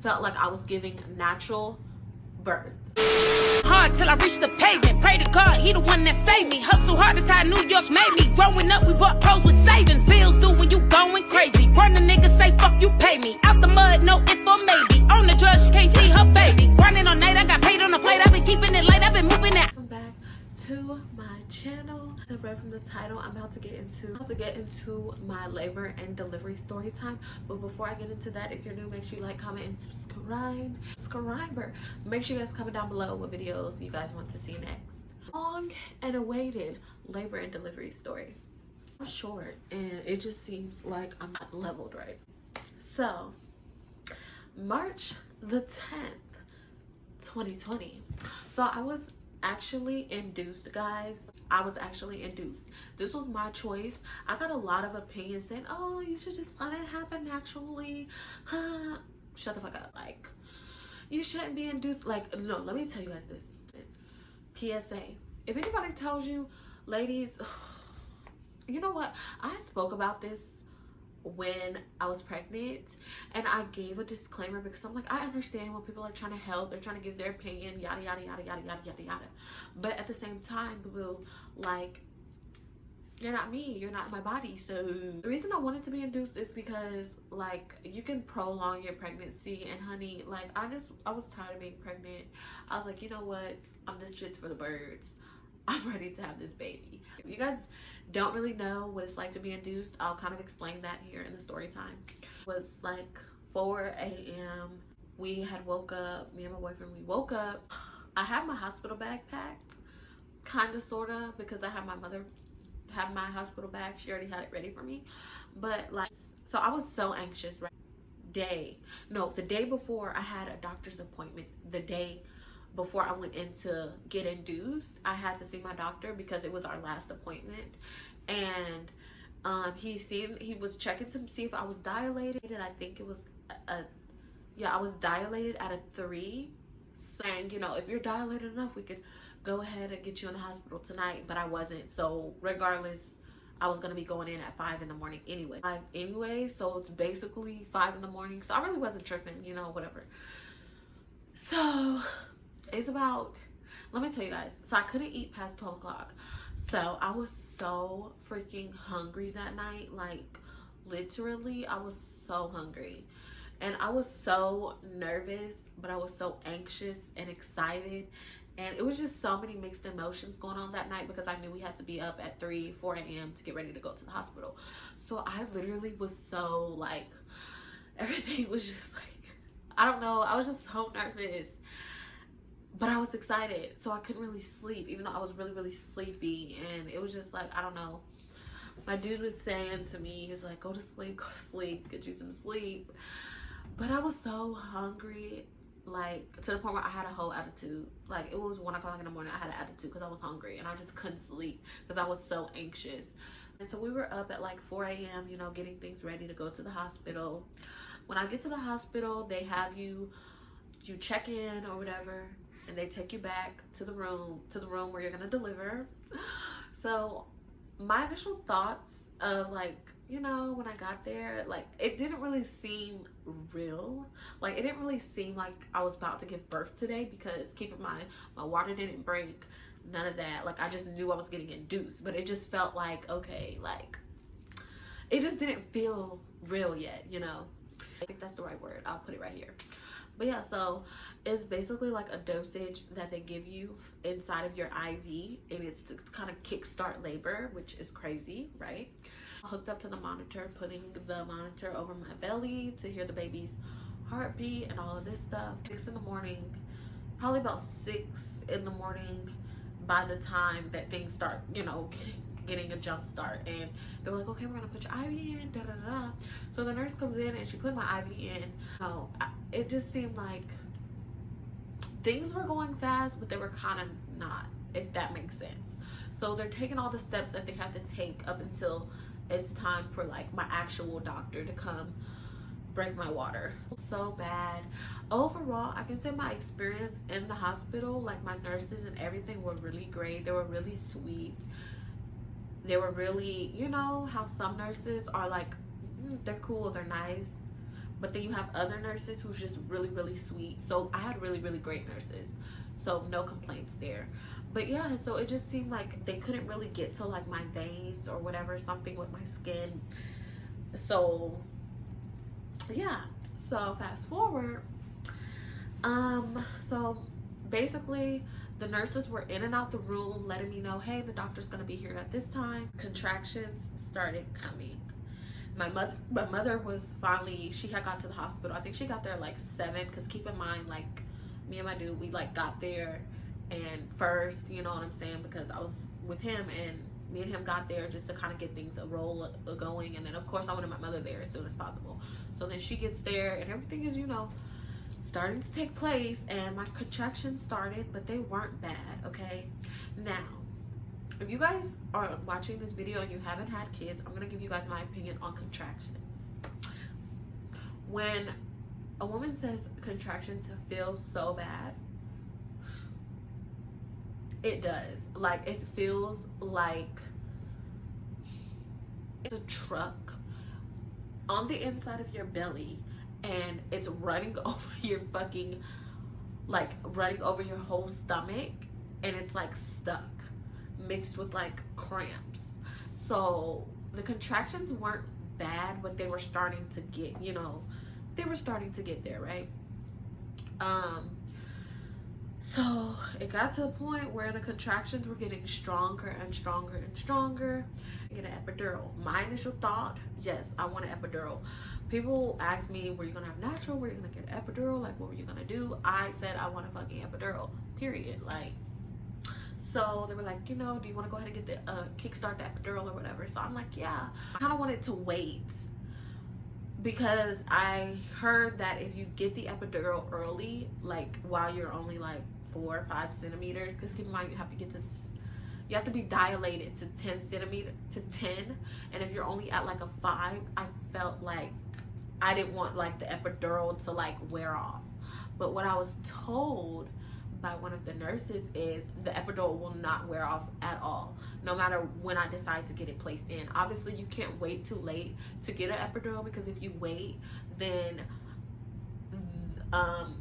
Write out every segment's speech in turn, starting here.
felt like I was giving natural birth. Hard till I reach the pavement. Pray to God, he the one that saved me. Hustle hard, that's how New York made me. Growing up, we bought clothes with savings. Bills due when you going crazy. Run the niggas say fuck you pay me. Out the mud, no if or maybe. On the drugs, she can't see her baby. Running all night, I got paid on the plate. I've been keeping it light, I've been moving it. Welcome back to my channel. As I read from the title, I'm about to get into my labor and delivery story time. But before I get into that, if you're new, make sure you like, comment, and subscribe. Make sure you guys comment down below what videos you guys want to see next. Long and awaited labor and delivery story. I'm short and it just seems like I'm not leveled right. So March the 10th, 2020. So I was actually induced, guys. I was actually induced. This was my choice. I got a lot of opinions saying, oh, you should just let it happen naturally. Shut the fuck up. Like, you shouldn't be induced. Like, no, let me tell you guys this. PSA. If anybody tells you, ladies, you know what? I spoke about this when I was pregnant, and I gave a disclaimer because I'm like, I understand when people are trying to help, they're trying to give their opinion, yada yada yada yada yada yada yada. But at the same time, boo, like, you're not me, you're not my body. So the reason I wanted to be induced is because, like, you can prolong your pregnancy, and honey, like, I was tired of being pregnant. I was like, you know what, this shit's for the birds. I'm ready to have this baby. If you guys don't really know what it's like to be induced, I'll kind of explain that here in the story time. It was like 4 a.m. We had woke up, me and my boyfriend, we woke up. I had my hospital bag packed, kind of, sort of, because I had my mother have my hospital bag. She already had it ready for me. But like, so I was so anxious, right? The day before, I had a doctor's appointment. The day before I went in to get induced, I had to see my doctor because it was our last appointment. And he was checking to see if I was dilated. I think it was I was dilated at a 3, saying, you know, if you're dilated enough, we could go ahead and get you in the hospital tonight. But I wasn't, so regardless, I was gonna be going in at 5 in the morning anyway. So it's basically 5 in the morning. So I really wasn't tripping, you know, whatever. So it's about, let me tell you guys, so I couldn't eat past 12 o'clock. So I was so freaking hungry that night. Like, literally, I was so hungry. And I was so nervous, but I was so anxious and excited. And it was just so many mixed emotions going on that night because I knew we had to be up at 4 a.m. to get ready to go to the hospital. So I literally was so, like, everything was just like, I don't know, I was just so nervous. But I was excited, so I couldn't really sleep, even though I was really, really sleepy. And it was just like, I don't know. My dude was saying to me, he was like, go to sleep, get you some sleep. But I was so hungry, like, to the point where I had a whole attitude. Like, it was 1 o'clock in the morning, I had an attitude because I was hungry. And I just couldn't sleep because I was so anxious. And so we were up at like 4 a.m., you know, getting things ready to go to the hospital. When I get to the hospital, they have you check in or whatever, and they take you back to the room where you're gonna deliver. So my initial thoughts of, like, you know, when I got there, like, it didn't really seem real. Like, it didn't really seem like I was about to give birth today, because keep in mind, my water didn't break, none of that. Like, I just knew I was getting induced, but it just felt like, okay, like, it just didn't feel real yet, you know. I think that's the right word. I'll put it right here. But yeah, so it's basically like a dosage that they give you inside of your IV, and it's to kind of kickstart labor, which is crazy, right? I hooked up to the monitor, putting the monitor over my belly to hear the baby's heartbeat and all of this stuff. 6 in the morning, probably about 6 in the morning by the time that things start, you know, getting a jump start. And they were like, okay, we're gonna put your IV in, da da da. So the nurse comes in and she put my IV in. So it just seemed like things were going fast, but they were kind of not, if that makes sense. So they're taking all the steps that they have to take up until it's time for, like, my actual doctor to come break my water. So bad. Overall, I can say my experience in the hospital, like, my nurses and everything were really great. They were really sweet. They were really, you know how some nurses are like, they're cool, they're nice, But then you have other nurses who's just really, really sweet. So I had really, really great nurses. So no complaints there. But yeah, so it just seemed like they couldn't really get to like my veins or whatever, something with my skin. So yeah, so fast forward. So basically the nurses were in and out the room letting me know, hey, the doctor's gonna be here at this time. Contractions started coming. My mother was finally, she had got to the hospital. I think she got there at like 7, because keep in mind, like, me and my dude, we like got there and first, you know what I'm saying, because I was with him, and me and him got there just to kind of get things going, and then of course I wanted my mother there as soon as possible. So then she gets there and everything is, you know, starting to take place, and my contractions started, but they weren't bad. Okay, now if you guys are watching this video and you haven't had kids, I'm gonna give you guys my opinion on contractions. When a woman says contractions feel so bad, it does. Like, it feels like it's a truck on the inside of your belly, and it's running over your fucking, like, running over your whole stomach, and it's like stuck, mixed with like cramps. So the contractions weren't bad, but they were starting to get, you know, they were starting to get there, right? So it got to a point where the contractions were getting stronger and stronger and stronger. I get an epidural. My initial thought, yes, I want an epidural. People ask me, were you gonna have natural? Were you gonna get an epidural? Like, what were you gonna do? I said I want a fucking epidural, period. Like, so they were like, you know, do you want to go ahead and get the kickstart the epidural or whatever? So I'm like, yeah. I kind of wanted to wait, because I heard that if you get the epidural early, like while you're only like 4 or 5 centimeters, because keep in mind you have to be dilated to 10 centimeters to 10, and if you're only at like a 5, I felt like I didn't want like the epidural to like wear off. But what I was told by one of the nurses is the epidural will not wear off at all, no matter when I decide to get it placed in. Obviously you can't wait too late to get an epidural, because if you wait, then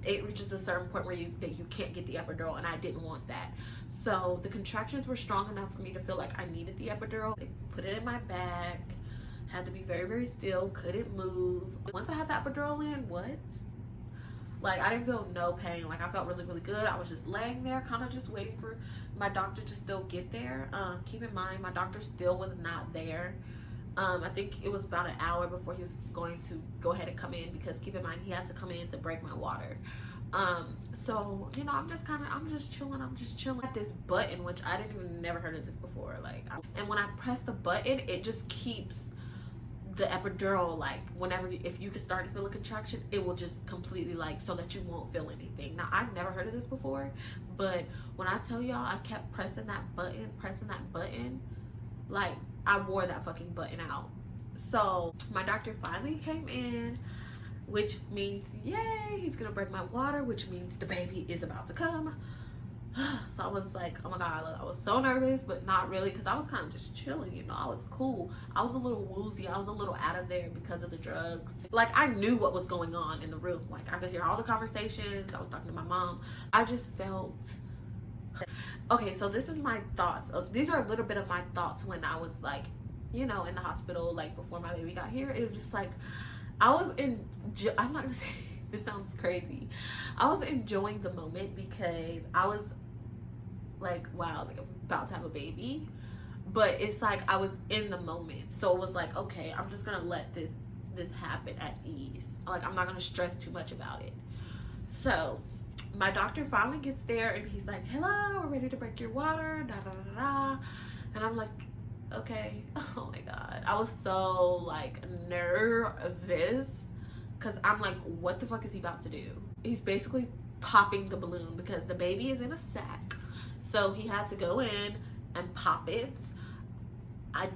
it reaches a certain point where you can't get the epidural, and I didn't want that. So the contractions were strong enough for me to feel like I needed the epidural. They put it in my bag, had to be very, very still, couldn't move. Once I had the epidural in, like, I didn't feel no pain. Like, I felt really, really good. I was just laying there, kind of just waiting for my doctor to still get there. Keep in mind, my doctor still was not there. I think it was about an hour before he was going to go ahead and come in, because keep in mind, he had to come in to break my water. So, you know, I'm just chilling at this button, which I never heard of this before. Like, and when I press the button, it just keeps the epidural, like, if you could start to feel a contraction, it will just completely, like, so that you won't feel anything. Now, I've never heard of this before, but when I tell y'all, I kept pressing that button, like, I wore that fucking button out. So my doctor finally came in, which means, yay, he's gonna break my water, which means the baby is about to come. So I was like, oh my god, I was so nervous, but not really, because I was kind of just chilling, you know. I was cool. I was a little woozy. I was a little out of there because of the drugs. Like, I knew what was going on in the room. Like, I could hear all the conversations. I was talking to my mom. I just felt... Okay, so this is my thoughts. These are a little bit of my thoughts when I was, like, you know, in the hospital, like, before my baby got here. It was just like, I'm not gonna say, this sounds crazy. I was enjoying the moment, because I was like, wow, like, I'm about to have a baby. But it's like I was in the moment, so it was like, okay, I'm just gonna let this happen at ease. Like, I'm not gonna stress too much about it. So my doctor finally gets there, and he's like, hello, we're ready to break your water, da da da da. And I'm like, okay. Oh my god, I was so like nervous, because I'm like, what the fuck is he about to do? He's basically popping the balloon, because the baby is in a sack, so he had to go in and pop it. I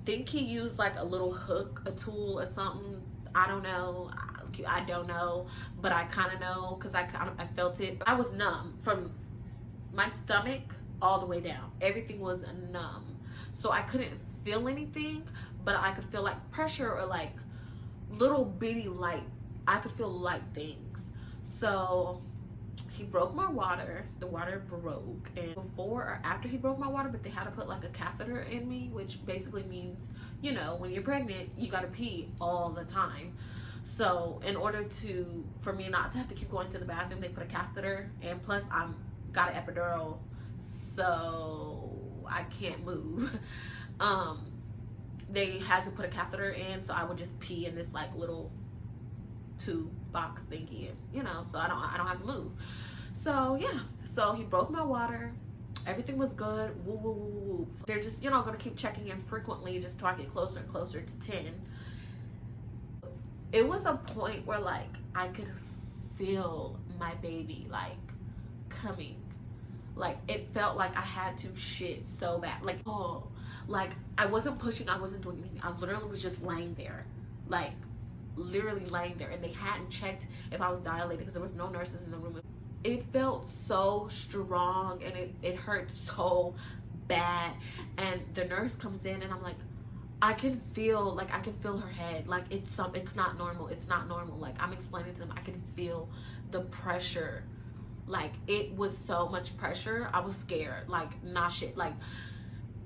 think he used like a little hook, a tool or something. I don't know, but I kind of know, because I felt it. I was numb from my stomach all the way down. Everything was numb, so I couldn't feel anything, but I could feel like pressure, or like little bitty light I could feel light things. So he broke my water. The water broke, and before or after he broke my water, but they had to put like a catheter in me, which basically means, you know, when you're pregnant, you gotta pee all the time. So in order for me not to have to keep going to the bathroom, they put a catheter, and plus I'm got an epidural, so I can't move. They had to put a catheter in, so I would just pee in this like little tube box thingy, you know, so I don't have to move. So yeah, so he broke my water, everything was good. Woo woo woo woo. So they're just, you know, gonna keep checking in frequently just till I get closer and closer to 10. It was a point where like I could feel my baby like coming. Like it felt like I had to shit so bad. Like, oh, like I wasn't pushing, I wasn't doing anything. I literally was just laying there, like literally laying there, and they hadn't checked if I was dilated because there was no nurses in the room. It felt so strong, and it hurt so bad. And the nurse comes in, and I'm like, I can feel her head. Like it's not normal. It's not normal. Like I'm explaining to them, I can feel the pressure. Like it was so much pressure. I was scared. Like nah shit. Like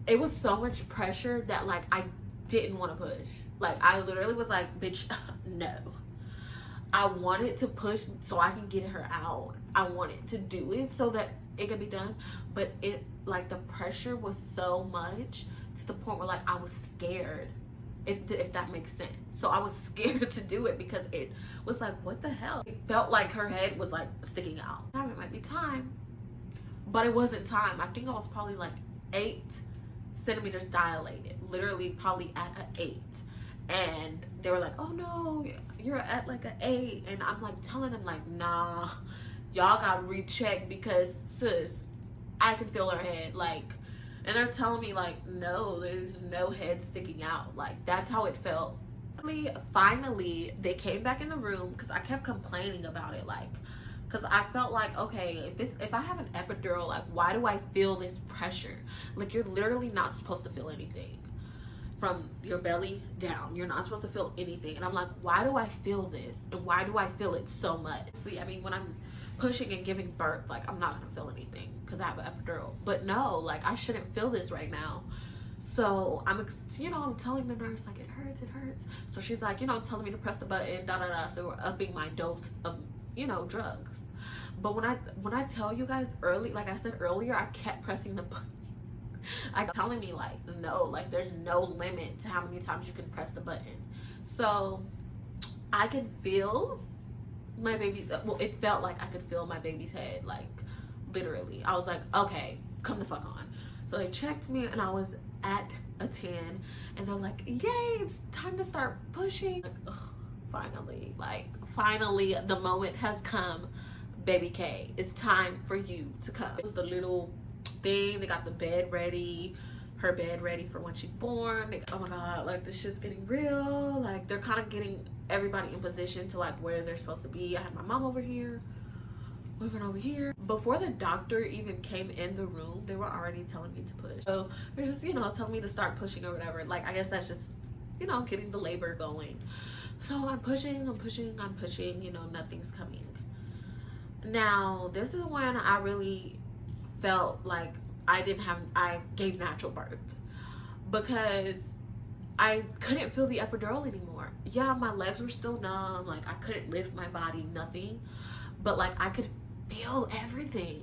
it was so much pressure that like I didn't want to push. Like I literally was like, bitch, no. I wanted to push so I can get her out. I wanted to do it so that it could be done. But it, like, the pressure was so much to the point where, like, I was scared, if that makes sense. So I was scared to do it because it was like, what the hell? It felt like her head was, like, sticking out. It might be time, but it wasn't time. I think I was probably, like, 8 centimeters dilated. Literally probably at an 8. And they were like, oh no, you're at like an 8. And I'm like telling them like, nah, y'all gotta recheck because sis, I can feel her head. Like, and they're telling me like, no, there's no head sticking out. Like that's how it felt. Finally, they came back in the room because I kept complaining about it. Like, because I felt like, okay, if I have an epidural, like why do I feel this pressure? Like you're literally not supposed to feel anything. From your belly down, you're not supposed to feel anything. And I'm like, why do I feel this? And why do I feel it so much? See, I mean, when I'm pushing and giving birth, like I'm not gonna feel anything because I have an epidural. But no, like I shouldn't feel this right now. So I'm telling the nurse like it hurts. So she's like, telling me to press the button, da da da. So we're upping my dose of, drugs. But when I tell you guys like I said earlier, I kept pressing the button. I'm telling me like, no, like there's no limit to how many times you can press the button. So I could feel my baby's, well, it felt like I could feel my baby's head, like literally. I was like, okay, come the fuck on. So they checked me and I was at a 10 and they're like, yay, it's time to start pushing. Like, ugh, finally the moment has come, baby K, it's time for you to come. It was the little thing, they got the bed ready, her bed ready for when she's born. Oh my god, like this shit's getting real. Like they're kind of getting everybody in position to like where they're supposed to be. I had my mom over here, moving over here. Before the doctor even came in the room, they were already telling me to push. So they're just, telling me to start pushing or whatever. Like I guess that's just, getting the labor going. So I'm pushing, nothing's coming. Now this is when I really felt like I gave natural birth, because I couldn't feel the epidural anymore. Yeah, my legs were still numb, like I couldn't lift my body, nothing, but like I could feel everything.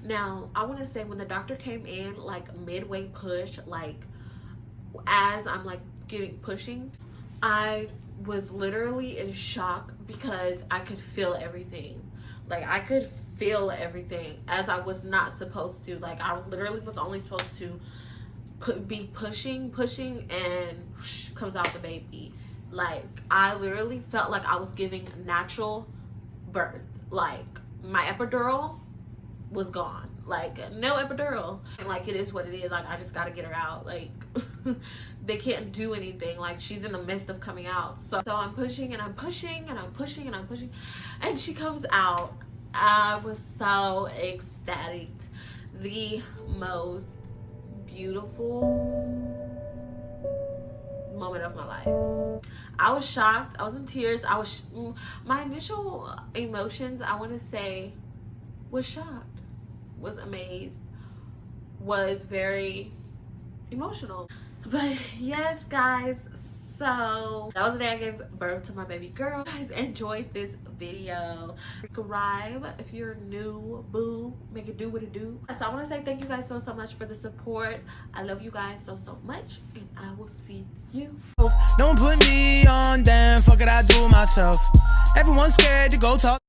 Now I want to say when the doctor came in, like midway push, like as I'm like pushing, I was literally in shock because I could feel everything. Like I could feel everything as I was not supposed to. Like I literally was only supposed to be pushing and whoosh, comes out the baby. Like I literally felt like I was giving natural birth. Like my epidural was gone, like no epidural, and like it is what it is. Like I just gotta get her out. Like they can't do anything. Like she's in the midst of coming out. So I'm pushing and I'm pushing and I'm pushing and I'm pushing, and she comes out. I was so ecstatic. The most beautiful moment of my life. I was shocked. I was in tears. My initial emotions, I want to say, was shocked, was amazed, was very emotional. But yes, guys, so that was the day I gave birth to my baby girl. Guys, enjoyed this video. Subscribe if you're new, boo, make it do what it do. So I want to say thank you guys so much for the support. I love you guys so much, and I will see you. Don't put me on, damn, fuck it, I do it myself. Everyone's scared to go talk.